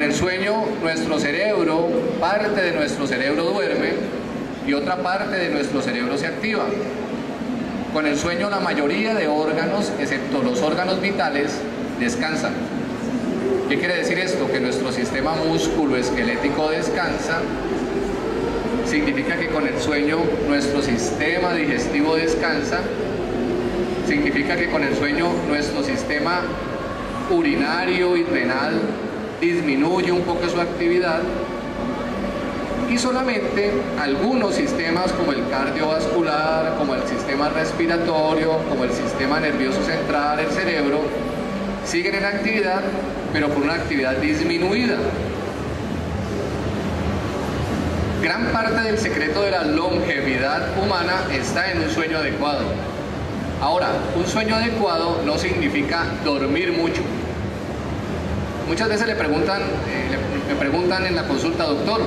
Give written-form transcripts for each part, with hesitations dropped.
En el sueño, nuestro cerebro, parte de nuestro cerebro duerme y otra parte de nuestro cerebro se activa. Con el sueño, la mayoría de órganos, excepto los órganos vitales, descansan. ¿Qué quiere decir esto? Que nuestro sistema músculo-esquelético descansa. Significa que con el sueño nuestro sistema digestivo descansa. Significa que con el sueño nuestro sistema urinario y renal disminuye un poco su actividad, y solamente algunos sistemas como el cardiovascular, como el sistema respiratorio, como el sistema nervioso central, el cerebro, siguen en actividad, pero con una actividad disminuida. Gran parte del secreto de la longevidad humana está en un sueño adecuado. Ahora, un sueño adecuado no significa dormir mucho. Muchas veces me preguntan en la consulta: doctor,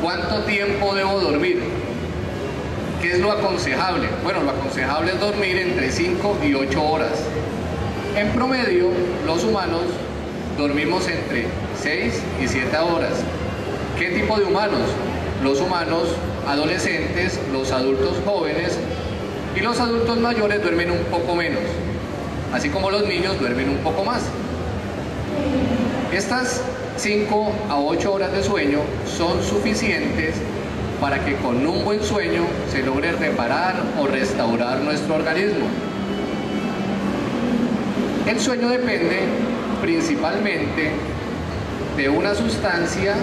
¿cuánto tiempo debo dormir? ¿Qué es lo aconsejable? Bueno, lo aconsejable es dormir entre 5 y 8 horas. En promedio, los humanos dormimos entre 6 y 7 horas. ¿Qué tipo de humanos? Los humanos adolescentes, los adultos jóvenes y los adultos mayores duermen un poco menos, así como los niños duermen un poco más. Estas 5 a 8 horas de sueño son suficientes para que con un buen sueño se logre reparar o restaurar nuestro organismo. El sueño depende principalmente de una sustancia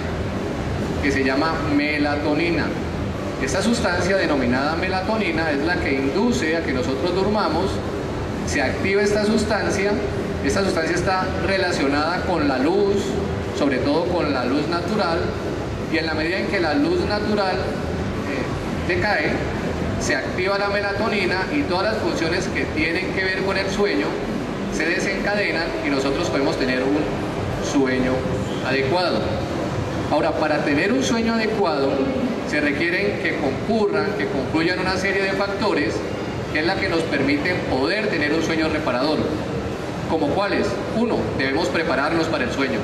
que se llama melatonina. Esta sustancia denominada melatonina es la que induce a que nosotros durmamos. Se activa esta sustancia está relacionada con la luz, sobre todo con la luz natural, y en la medida en que la luz natural decae, se activa la melatonina y todas las funciones que tienen que ver con el sueño se desencadenan y nosotros podemos tener un sueño adecuado. Ahora, para tener un sueño adecuado se requieren que confluyan una serie de factores que es la que nos permiten poder tener un sueño reparador. ¿Como cuáles? Uno, debemos prepararnos para el sueño.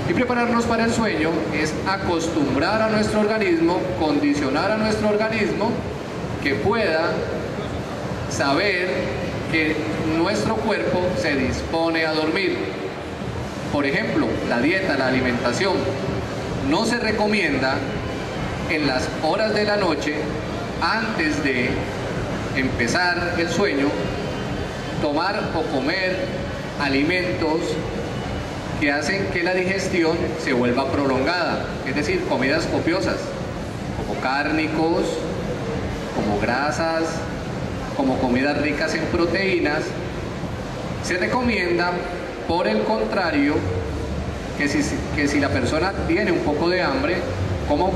Y prepararnos para el sueño es acostumbrar a nuestro organismo, condicionar a nuestro organismo que pueda saber que nuestro cuerpo se dispone a dormir. Por ejemplo, la dieta, la alimentación. No se recomienda en las horas de la noche, antes de empezar el sueño, tomar o comer alimentos que hacen que la digestión se vuelva prolongada, es decir, comidas copiosas, como cárnicos, como grasas, como comidas ricas en proteínas. Se recomienda, por el contrario, que si la persona tiene un poco de hambre, como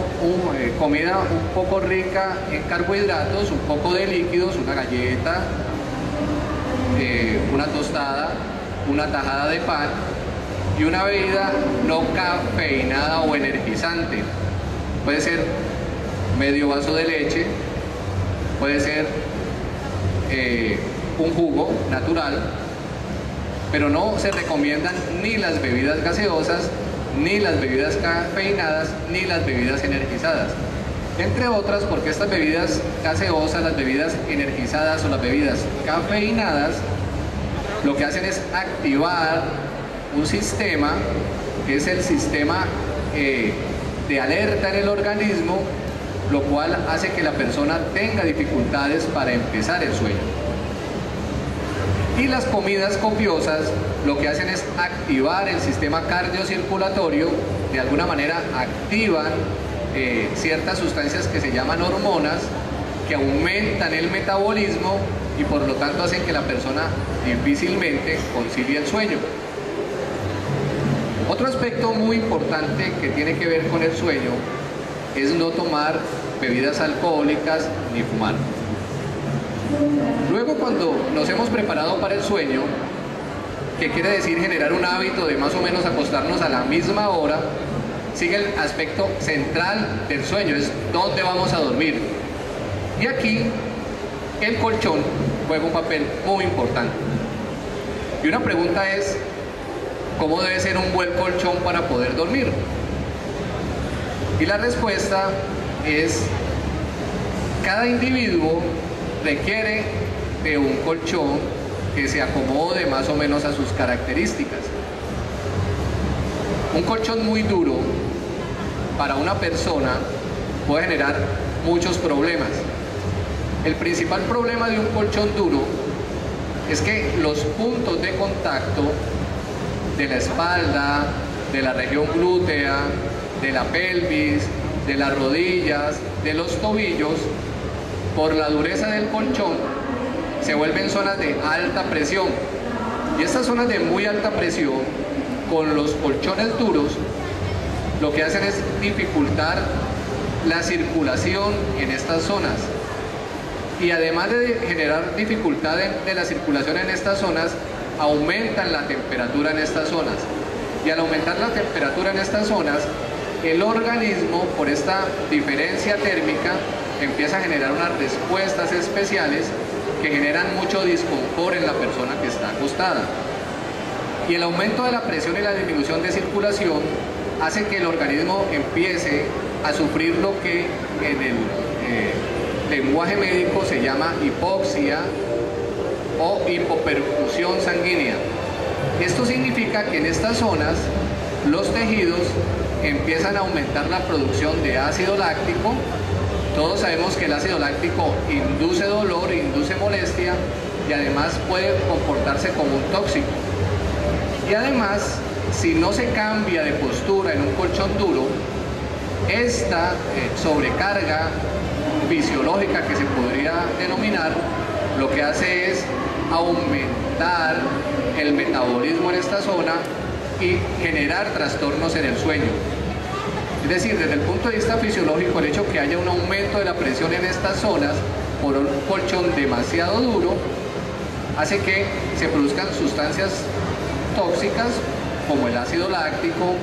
comida un poco rica en carbohidratos, un poco de líquidos, una galleta, una tostada, una tajada de pan y una bebida no cafeinada o energizante. Puede ser medio vaso de leche, puede ser un jugo natural, pero no se recomiendan ni las bebidas gaseosas, ni las bebidas cafeinadas, ni las bebidas energizadas. Entre otras, porque estas bebidas gaseosas, las bebidas energizadas o las bebidas cafeinadas, lo que hacen es activar un sistema, que es el sistema de alerta en el organismo, lo cual hace que la persona tenga dificultades para empezar el sueño. Y las comidas copiosas lo que hacen es activar el sistema cardiocirculatorio, de alguna manera activan ciertas sustancias que se llaman hormonas, que aumentan el metabolismo y por lo tanto hacen que la persona difícilmente concilie el sueño. Otro aspecto muy importante que tiene que ver con el sueño es no tomar bebidas alcohólicas ni fumar. Luego, cuando nos hemos preparado para el sueño, que quiere decir generar un hábito de más o menos acostarnos a la misma hora, sigue el aspecto central del sueño, es dónde vamos a dormir. Y aquí el colchón juega un papel muy importante. Y una pregunta es, ¿cómo debe ser un buen colchón para poder dormir? Y la respuesta es: cada individuo requiere de un colchón que se acomode más o menos a sus características. Un colchón muy duro para una persona puede generar muchos problemas. El principal problema de un colchón duro es que los puntos de contacto de la espalda, de la región glútea, de la pelvis, de las rodillas, de los tobillos, por la dureza del colchón, se vuelven zonas de alta presión. Y estas zonas de muy alta presión, con los colchones duros, lo que hacen es dificultar la circulación en estas zonas. Y además de generar dificultad de la circulación en estas zonas, aumentan la temperatura en estas zonas. Y al aumentar la temperatura en estas zonas, el organismo, por esta diferencia térmica, empieza a generar unas respuestas especiales que generan mucho disconfort en la persona que está acostada. Y el aumento de la presión y la disminución de circulación hace que el organismo empiece a sufrir lo que en el lenguaje médico se llama hipoxia o hipoperfusión sanguínea. Esto significa que en estas zonas los tejidos empiezan a aumentar la producción de ácido láctico. Todos sabemos que el ácido láctico induce dolor, induce molestia y además puede comportarse como un tóxico. Y además, si no se cambia de postura en un colchón duro, esta sobrecarga fisiológica que se podría denominar, lo que hace es aumentar el metabolismo en esta zona y generar trastornos en el sueño. Es decir, desde el punto de vista fisiológico, el hecho que haya un aumento de la presión en estas zonas por un colchón demasiado duro hace que se produzcan sustancias tóxicas como el ácido láctico,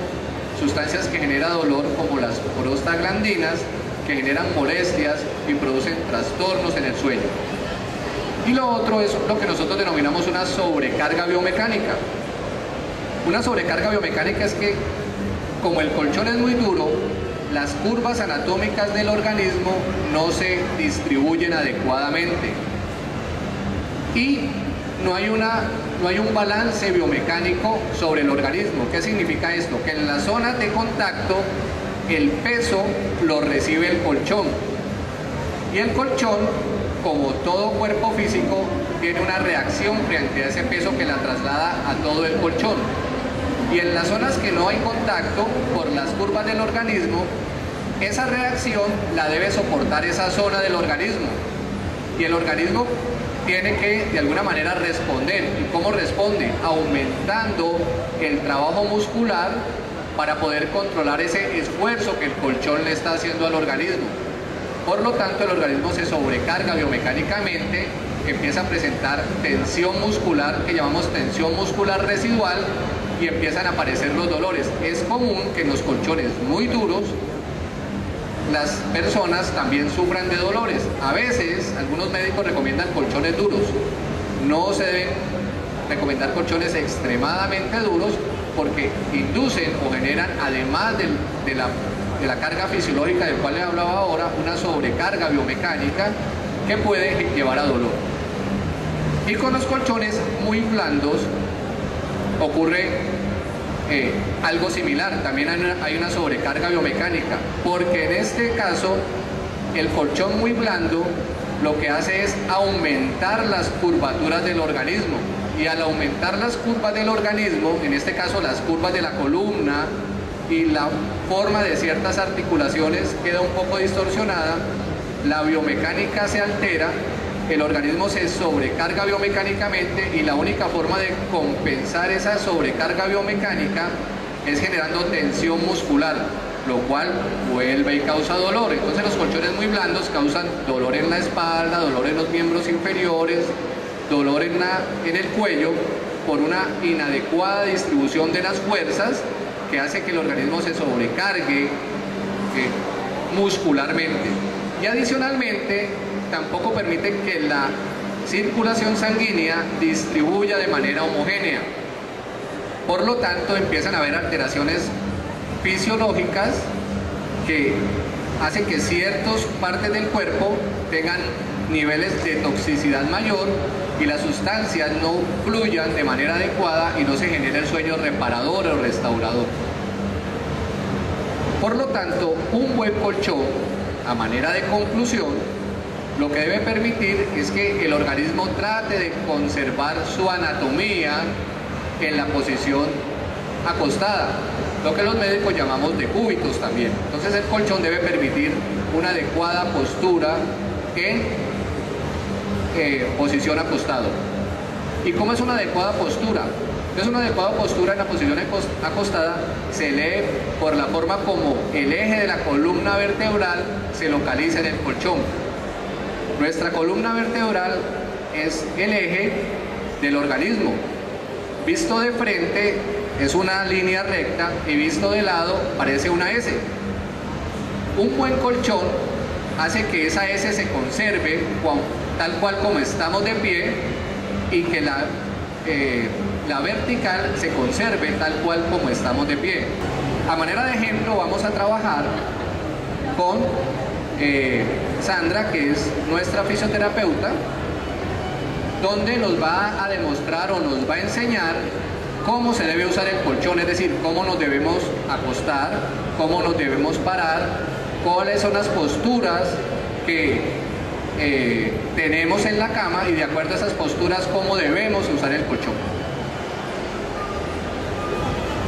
sustancias que generan dolor como las prostaglandinas, que generan molestias y producen trastornos en el sueño. Y lo otro es lo que nosotros denominamos una sobrecarga biomecánica. Una sobrecarga biomecánica es que, como el colchón es muy duro, las curvas anatómicas del organismo no se distribuyen adecuadamente y no hay un balance biomecánico sobre el organismo. ¿Qué significa esto? Que en las zonas de contacto el peso lo recibe el colchón y el colchón, como todo cuerpo físico, tiene una reacción frente a ese peso que la traslada a todo el colchón. Y en las zonas que no hay contacto, por las curvas del organismo, esa reacción la debe soportar esa zona del organismo. Y el organismo tiene que, de alguna manera, responder. ¿Y cómo responde? Aumentando el trabajo muscular para poder controlar ese esfuerzo que el colchón le está haciendo al organismo. Por lo tanto, el organismo se sobrecarga biomecánicamente, empieza a presentar tensión muscular, que llamamos tensión muscular residual, y empiezan a aparecer los dolores. Es común que en los colchones muy duros las personas también sufran de dolores. A veces algunos médicos recomiendan colchones duros. No se deben recomendar colchones extremadamente duros porque inducen o generan, además de la carga fisiológica del cual les hablaba ahora, una sobrecarga biomecánica que puede llevar a dolor. Y con los colchones muy blandos ocurre algo similar. También hay una sobrecarga biomecánica, porque en este caso el colchón muy blando lo que hace es aumentar las curvaturas del organismo, y al aumentar las curvas del organismo, en este caso las curvas de la columna y la forma de ciertas articulaciones queda un poco distorsionada, la biomecánica se altera, el organismo se sobrecarga biomecánicamente, y la única forma de compensar esa sobrecarga biomecánica es generando tensión muscular, lo cual vuelve y causa dolor. Entonces los colchones muy blandos causan dolor en la espalda, dolor en los miembros inferiores, dolor en el cuello, por una inadecuada distribución de las fuerzas que hace que el organismo se sobrecargue muscularmente. Y adicionalmente tampoco permite que la circulación sanguínea distribuya de manera homogénea. Por lo tanto, empiezan a haber alteraciones fisiológicas que hacen que ciertas partes del cuerpo tengan niveles de toxicidad mayor y las sustancias no fluyan de manera adecuada y no se genere el sueño reparador o restaurador. Por lo tanto, un buen colchón, a manera de conclusión, lo que debe permitir es que el organismo trate de conservar su anatomía en la posición acostada, lo que los médicos llamamos decúbitos también. Entonces el colchón debe permitir una adecuada postura en posición acostado. ¿Y cómo es una adecuada postura? Entonces una adecuada postura en la posición acostada se lee por la forma como el eje de la columna vertebral se localiza en el colchón. Nuestra columna vertebral es el eje del organismo. Visto de frente es una línea recta y visto de lado parece una S. Un buen colchón hace que esa S se conserve tal cual como estamos de pie y que la vertical se conserve tal cual como estamos de pie. A manera de ejemplo vamos a trabajar con Sandra, que es nuestra fisioterapeuta, donde nos va a demostrar o nos va a enseñar cómo se debe usar el colchón, es decir, cómo nos debemos acostar, cómo nos debemos parar, cuáles son las posturas que tenemos en la cama y de acuerdo a esas posturas cómo debemos usar el colchón.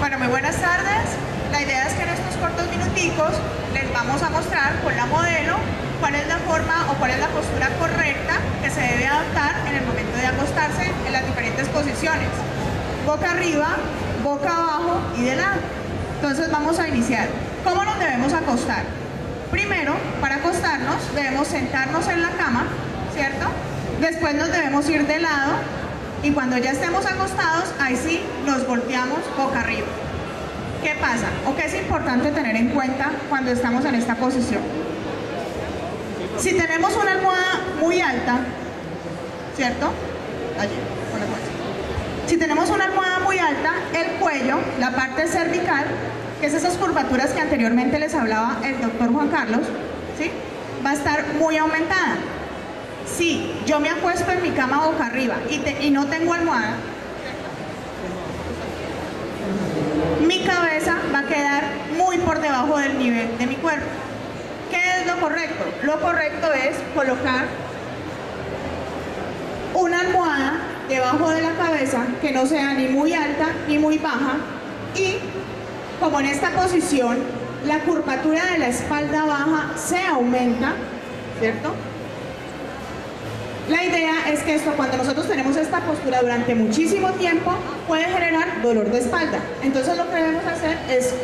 Bueno, muy buenas tardes. La idea es que en estos cortos minuticos les vamos a mostrar con la modelo cuál es la forma o cuál es la postura correcta que se debe adoptar en el momento de acostarse en las diferentes posiciones. Boca arriba, boca abajo y de lado. Entonces vamos a iniciar. ¿Cómo nos debemos acostar? Primero, para acostarnos debemos sentarnos en la cama, ¿cierto? Después nos debemos ir de lado y cuando ya estemos acostados, ahí sí nos volteamos boca arriba. ¿Qué pasa? ¿O qué es importante tener en cuenta cuando estamos en esta posición? Si tenemos una almohada muy alta, ¿cierto? Allí, con la fuerza. Si tenemos una almohada muy alta, el cuello, la parte cervical, que es esas curvaturas que anteriormente les hablaba el doctor Juan Carlos, ¿sí? Va a estar muy aumentada. Si yo me acuesto en mi cama boca arriba y no tengo almohada, mi cabeza va a quedar muy por debajo del nivel de mi cuerpo. ¿Qué es lo correcto? Lo correcto es colocar una almohada debajo de la cabeza que no sea ni muy alta ni muy baja y como en esta posición la curvatura de la espalda baja se aumenta, ¿cierto? La idea es que esto, cuando nosotros tenemos esta postura durante muchísimo tiempo, puede generar dolor de espalda. Entonces lo que debemos hacer es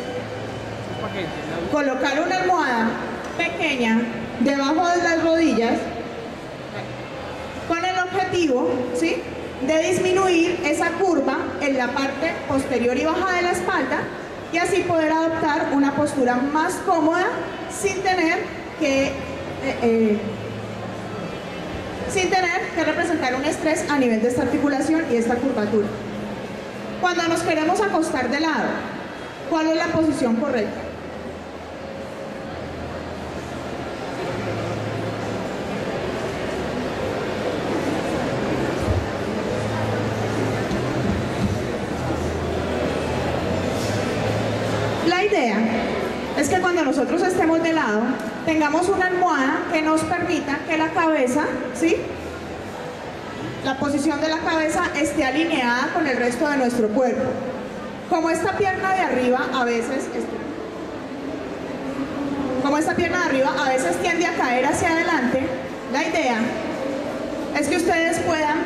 colocar una almohada pequeña debajo de las rodillas con el objetivo, ¿sí?, de disminuir esa curva en la parte posterior y baja de la espalda y así poder adoptar una postura más cómoda sin tener que representar un estrés a nivel de esta articulación y esta curvatura. Cuando nos queremos acostar de lado, ¿cuál es la posición correcta? La idea es que cuando nosotros estemos de lado, tengamos una almohada que nos permita que la cabeza, ¿sí?, la posición de la cabeza esté alineada con el resto de nuestro cuerpo. Como esta pierna de arriba a veces tiende a caer hacia adelante, la idea es que ustedes puedan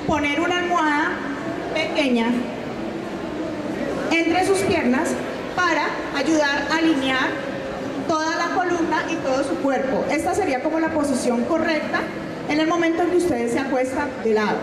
poner una almohada pequeña entre sus piernas para ayudar a alinear toda la columna y todo su cuerpo. Esta sería como la posición correcta en el momento en que ustedes se acuestan de lado.